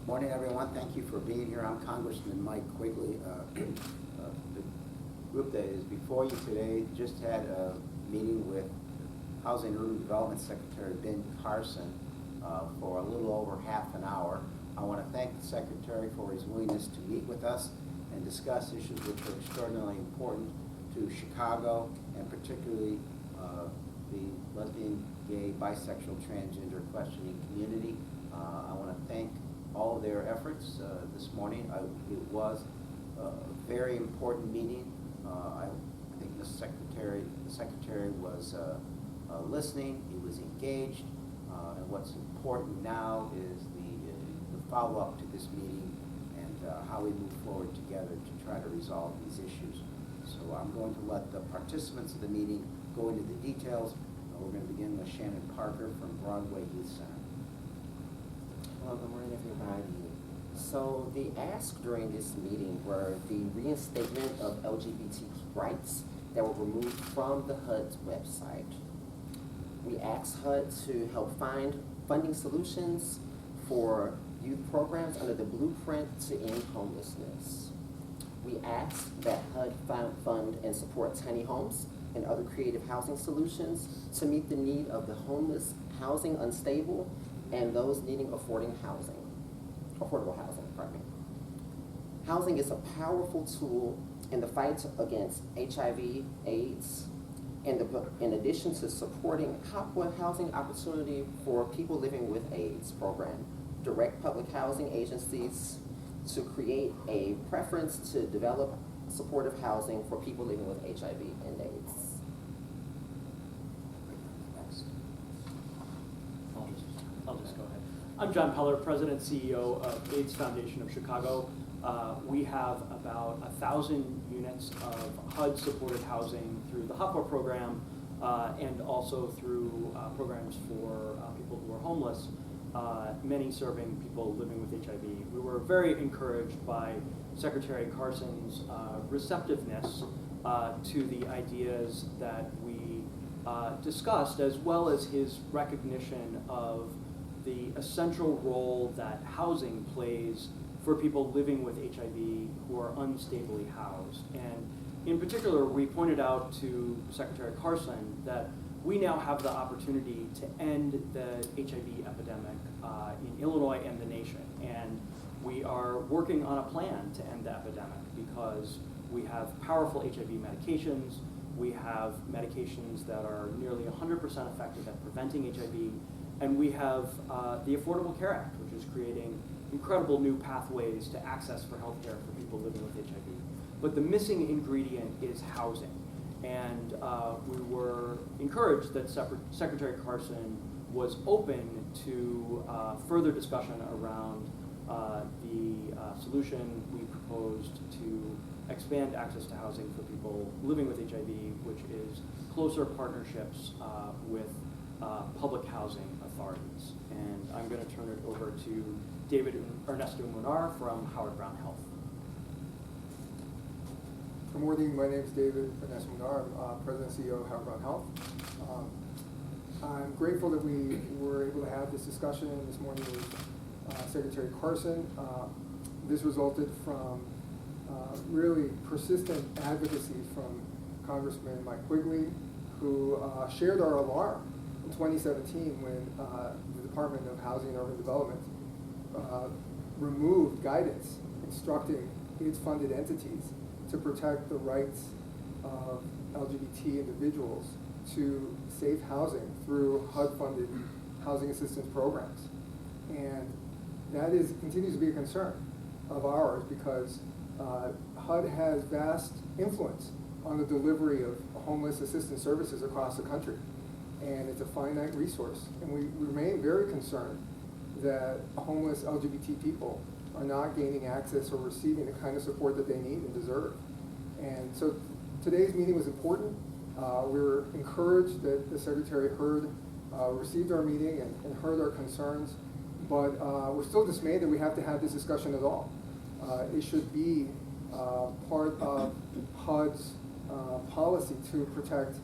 Morning, everyone. Thank you for being here. I'm Congressman Mike Quigley. The group that is before you today just had a meeting with Housing and Urban Development Secretary Ben Carson for a little over half an hour. I want to thank the Secretary for his willingness to meet with us and discuss issues which are extraordinarily important to Chicago and particularly the lesbian, gay, bisexual, transgender questioning community. I want to thank all of their efforts this morning. It was a very important meeting. I think the Secretary was listening, he was engaged, and what's important now is the follow-up to this meeting and how we move forward together to try to resolve these issues. So I'm going to let the participants of the meeting go into the details. We're going to begin with Channyn Parker from Broadway Youth Center. Hello, good morning, everybody. So the ask during this meeting were the reinstatement of LGBT rights that were removed from the HUD's website. We asked HUD to help find funding solutions for youth programs under the blueprint to end homelessness. We asked that HUD fund and support tiny homes and other creative housing solutions to meet the need of the homeless, housing unstable, and those needing affordable housing. Housing is a powerful tool in the fight against HIV, AIDS, and in addition to supporting housing opportunity for people living with AIDS program, direct public housing agencies to create a preference to develop supportive housing for people living with HIV and AIDS. I'll just go ahead. I'm John Peller, President and CEO of AIDS Foundation of Chicago. We have about 1,000 units of HUD-supported housing through the HUD program and also through programs for people who are homeless, many serving people living with HIV. We were very encouraged by Secretary Carson's receptiveness to the ideas that we discussed, as well as his recognition of the essential role that housing plays for people living with HIV who are unstably housed. And in particular, we pointed out to Secretary Carson that we now have the opportunity to end the HIV epidemic in Illinois and the nation. And we are working on a plan to end the epidemic because we have powerful HIV medications, we have medications that are nearly 100% effective at preventing HIV, and we have the Affordable Care Act, which is creating incredible new pathways to access for health care for people living with HIV. But the missing ingredient is housing. And we were encouraged that Secretary Carson was open to further discussion around the solution we proposed to expand access to housing for people living with HIV, which is closer partnerships with public housing authorities. And I'm going to turn it over to David Ernesto Munar from Howard Brown Health. Good morning, my name is David Ernesto Munar. I'm President and CEO of Howard Brown Health. I'm grateful that we were able to have this discussion this morning with Secretary Carson. This resulted from really persistent advocacy from Congressman Mike Quigley, who shared our alarm in 2017 when the Department of Housing and Urban Development removed guidance instructing its funded entities to protect the rights of LGBT individuals to safe housing through HUD-funded housing assistance programs. And that continues to be a concern of ours because HUD has vast influence on the delivery of homeless assistance services across the country. And it's a finite resource. And we remain very concerned that homeless LGBT people are not gaining access or receiving the kind of support that they need and deserve. And so today's meeting was important. We were encouraged that the Secretary received our meeting and heard our concerns, but we're still dismayed that we have to have this discussion at all. It should be part of HUD's policy to protect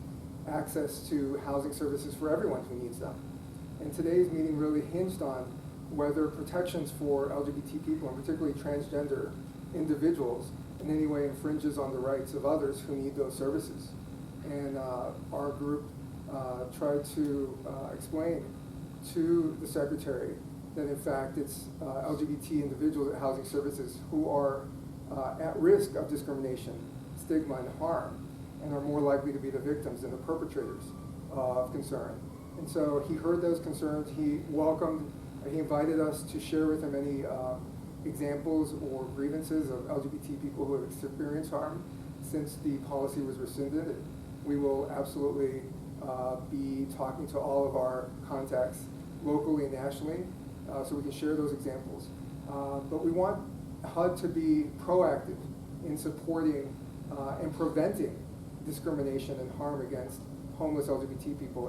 access to housing services for everyone who needs them. And today's meeting really hinged on whether protections for LGBT people, and particularly transgender individuals, in any way infringes on the rights of others who need those services. And our group tried to explain to the Secretary that in fact it's LGBT individuals at housing services who are at risk of discrimination, stigma, and harm, and are more likely to be the victims than the perpetrators of concern. And so he heard those concerns. He invited us to share with him any examples or grievances of LGBT people who have experienced harm since the policy was rescinded. And we will absolutely be talking to all of our contacts locally and nationally so we can share those examples. But we want HUD to be proactive in supporting and preventing discrimination and harm against homeless LGBT people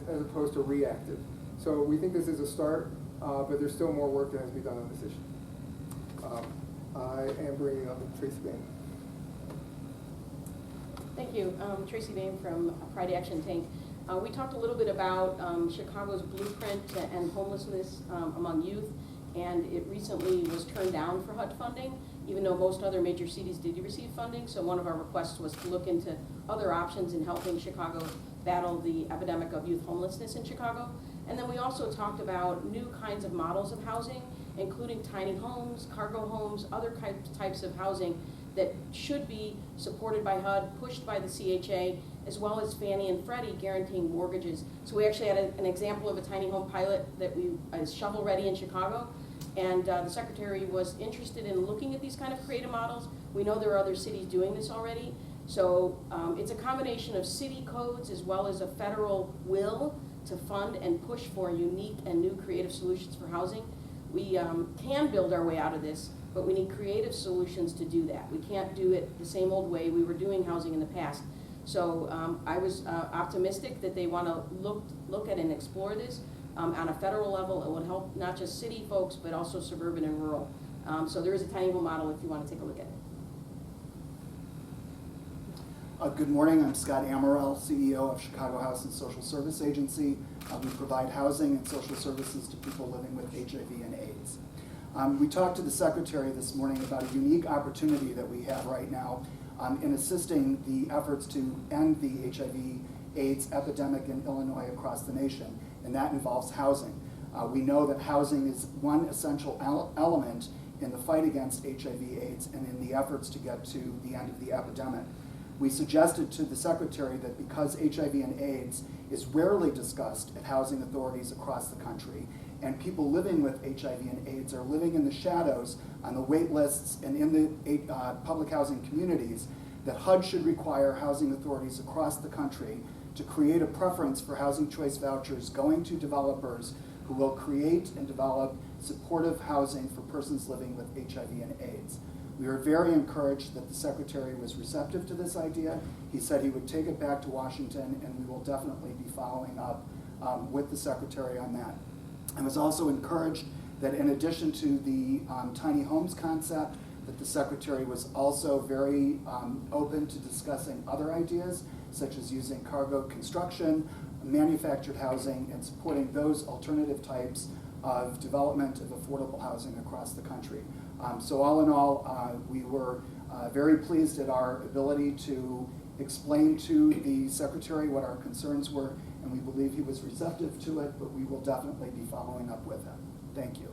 as opposed to reactive. So we think this is a start, but there's still more work that has to be done on this issue. I am bringing up Tracy Baim. Thank you. Tracy Baim from Pride Action Tank. We talked a little bit about Chicago's blueprint and homelessness among youth, and it recently was turned down for HUD funding, even though most other major cities did receive funding. So one of our requests was to look into other options in helping Chicago battle the epidemic of youth homelessness in Chicago. And then we also talked about new kinds of models of housing, including tiny homes, cargo homes, other types of housing that should be supported by HUD, pushed by the CHA, as well as Fannie and Freddie guaranteeing mortgages. So we actually had an example of a tiny home pilot that is shovel ready in Chicago. And the Secretary was interested in looking at these kind of creative models. We know there are other cities doing this already. So it's a combination of city codes as well as a federal will to fund and push for unique and new creative solutions for housing. We can build our way out of this, but we need creative solutions to do that. We can't do it the same old way we were doing housing in the past. So I was optimistic that they want to look at and explore this on a federal level. It would help not just city folks, but also suburban and rural. So there is a tiny home model if you want to take a look at it. Good morning, I'm Scott Ammarell, CEO of Chicago House and Social Service Agency. We provide housing and social services to people living with HIV and AIDS. We talked to the Secretary this morning about a unique opportunity that we have right now in assisting the efforts to end the HIV/AIDS epidemic in Illinois across the nation, and that involves housing. We know that housing is one essential element in the fight against HIV/AIDS and in the efforts to get to the end of the epidemic. We suggested to the Secretary that because HIV and AIDS is rarely discussed at housing authorities across the country, and people living with HIV and AIDS are living in the shadows on the wait lists and in the public housing communities, that HUD should require housing authorities across the country to create a preference for housing choice vouchers going to developers who will create and develop supportive housing for persons living with HIV and AIDS. We were very encouraged that the Secretary was receptive to this idea. He said he would take it back to Washington, and we will definitely be following up with the Secretary on that. I was also encouraged that in addition to the tiny homes concept, that the Secretary was also very open to discussing other ideas, such as using cargo construction, manufactured housing, and supporting those alternative types of development of affordable housing across the country. So all in all, we were very pleased at our ability to explain to the Secretary what our concerns were, and we believe he was receptive to it, but we will definitely be following up with him. Thank you.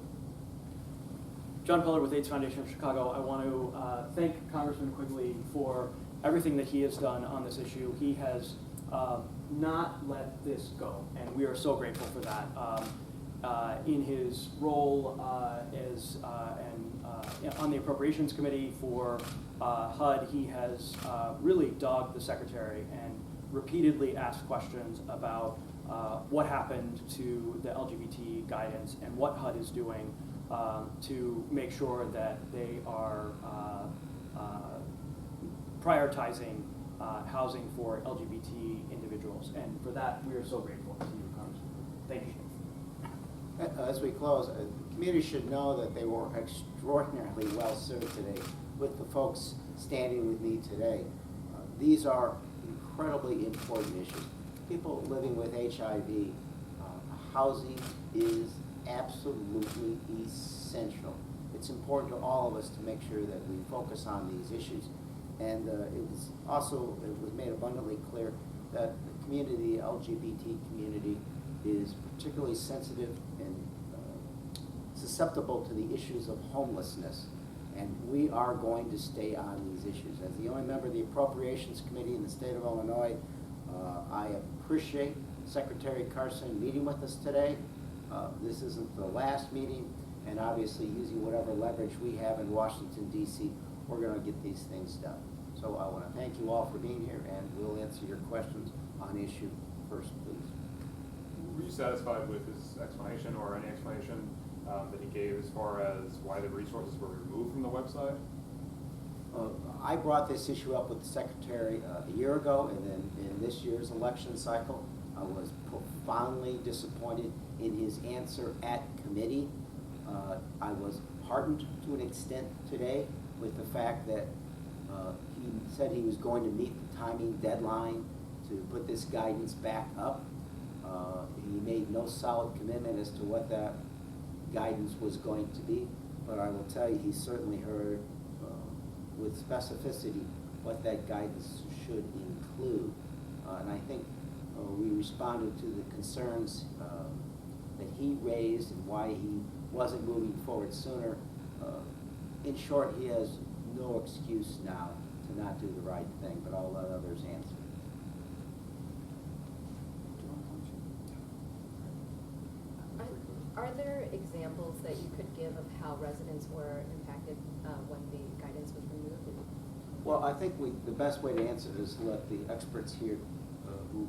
John Peller with AIDS Foundation of Chicago. I want to thank Congressman Quigley for everything that he has done on this issue. He has not let this go, and we are so grateful for that. In his role on the Appropriations Committee for HUD, he has really dogged the Secretary and repeatedly asked questions about what happened to the LGBT guidance and what HUD is doing to make sure that they are prioritizing housing for LGBT individuals. And for that, we are so grateful to you, Congressman. Thank you. As we close, the community should know that they were extraordinarily well served today with the folks standing with me today. These are incredibly important issues. People living with HIV, housing is absolutely essential. It's important to all of us to make sure that we focus on these issues. And it was made abundantly clear that the community, the LGBT community, is particularly sensitive and susceptible to the issues of homelessness. And we are going to stay on these issues. As the only member of the Appropriations Committee in the state of Illinois, I appreciate Secretary Carson meeting with us today. This isn't the last meeting, and obviously using whatever leverage we have in Washington, D.C., we're going to get these things done. So I want to thank you all for being here, and we'll answer your questions on issue first, please. Were you satisfied with his explanation or any explanation that he gave as far as why the resources were removed from the website? I brought this issue up with the Secretary a year ago, and then in this year's election cycle, I was profoundly disappointed in his answer at committee. I was heartened to an extent today with the fact that he said he was going to meet the timing deadline to put this guidance back up. He made no solid commitment as to what that guidance was going to be, but I will tell you he certainly heard with specificity what that guidance should include. And I think we responded to the concerns that he raised and why he wasn't moving forward sooner. In short, he has no excuse now to not do the right thing, but I'll let others answer. Are there examples that you could give of how residents were impacted when the guidance was removed? Well, I think the best way to answer this is let the experts here who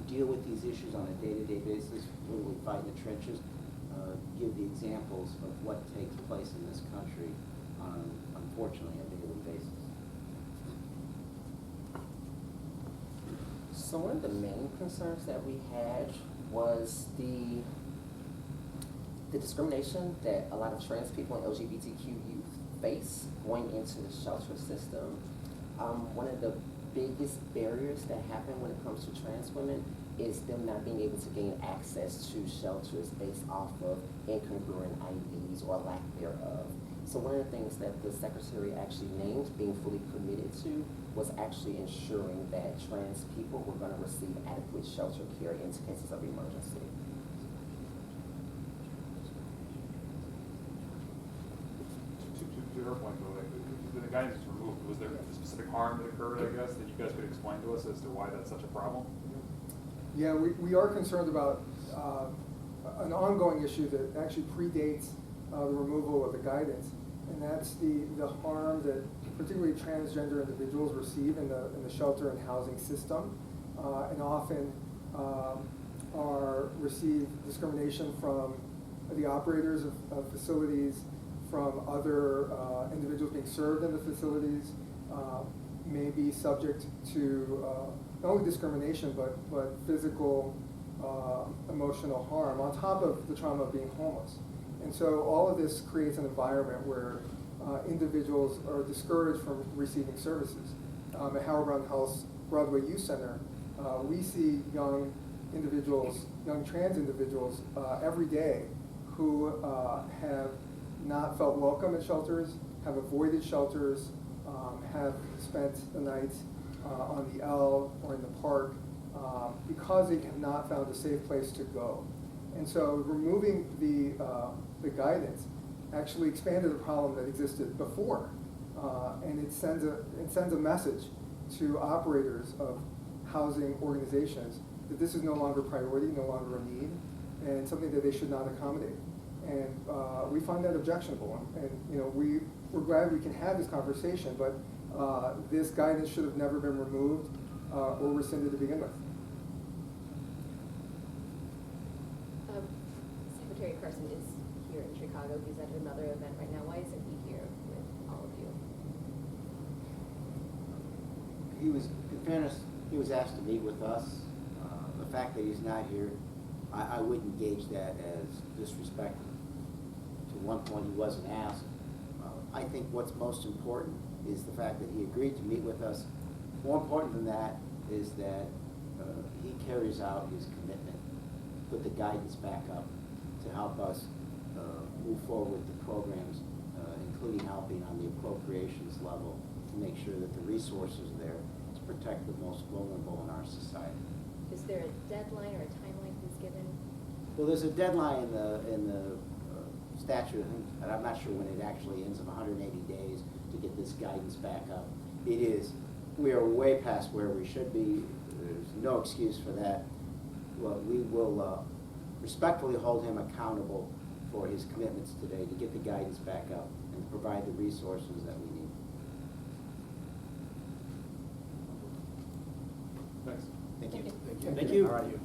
deal with these issues on a day-to-day basis, literally fight in the trenches, give the examples of what takes place in this country on, unfortunately, a daily basis. So one of the main concerns that we had was the discrimination that a lot of trans people and LGBTQ youth face going into the shelter system. One of the biggest barriers that happen when it comes to trans women is them not being able to gain access to shelters based off of incongruent IDs or lack thereof. So one of the things that the Secretary actually named being fully committed to was actually ensuring that trans people were going to receive adequate shelter care in cases of emergency. To her point, though, when the guidance was removed, was there a specific harm that occurred, I guess, that you guys could explain to us as to why that's such a problem? Yeah, we are concerned about an ongoing issue that actually predates the removal of the guidance, and that's the harm that particularly transgender individuals receive in the shelter and housing system, and often receive discrimination from the operators of facilities, from other individuals being served in the facilities, may be subject to not only discrimination but physical, emotional harm on top of the trauma of being homeless. And so all of this creates an environment where individuals are discouraged from receiving services. At Howard Brown Health's Broadway Youth Center, we see young trans individuals every day who have not felt welcome at shelters, have avoided shelters, have spent the night on the L or in the park because they have not found a safe place to go. And so removing the guidance actually expanded a problem that existed before, and it sends a message to operators of housing organizations that this is no longer a priority, no longer a need, and something that they should not accommodate. And we find that objectionable. And we're glad we can have this conversation, but this guidance should have never been removed or rescinded to begin with. Secretary Carson is here in Chicago. He's at another event right now. Why isn't he here with all of you? In fairness, he was asked to meet with us. The fact that he's not here, I wouldn't gauge that as disrespectful. To one point, he wasn't asked. I think what's most important is the fact that he agreed to meet with us. More important than that is that he carries out his commitment, put the guidance back up. to help us move forward with the programs, including helping on the appropriations level to make sure that the resources are there to protect the most vulnerable in our society. Is there a deadline or a timeline he's given? Well, there's a deadline in the statute, and I'm not sure when it actually ends, of 180 days to get this guidance back up. We are way past where we should be. There's no excuse for that. Well, we will respectfully hold him accountable for his commitments today to get the guidance back up and provide the resources that we need. Thanks. Thank you. Thank you. All right.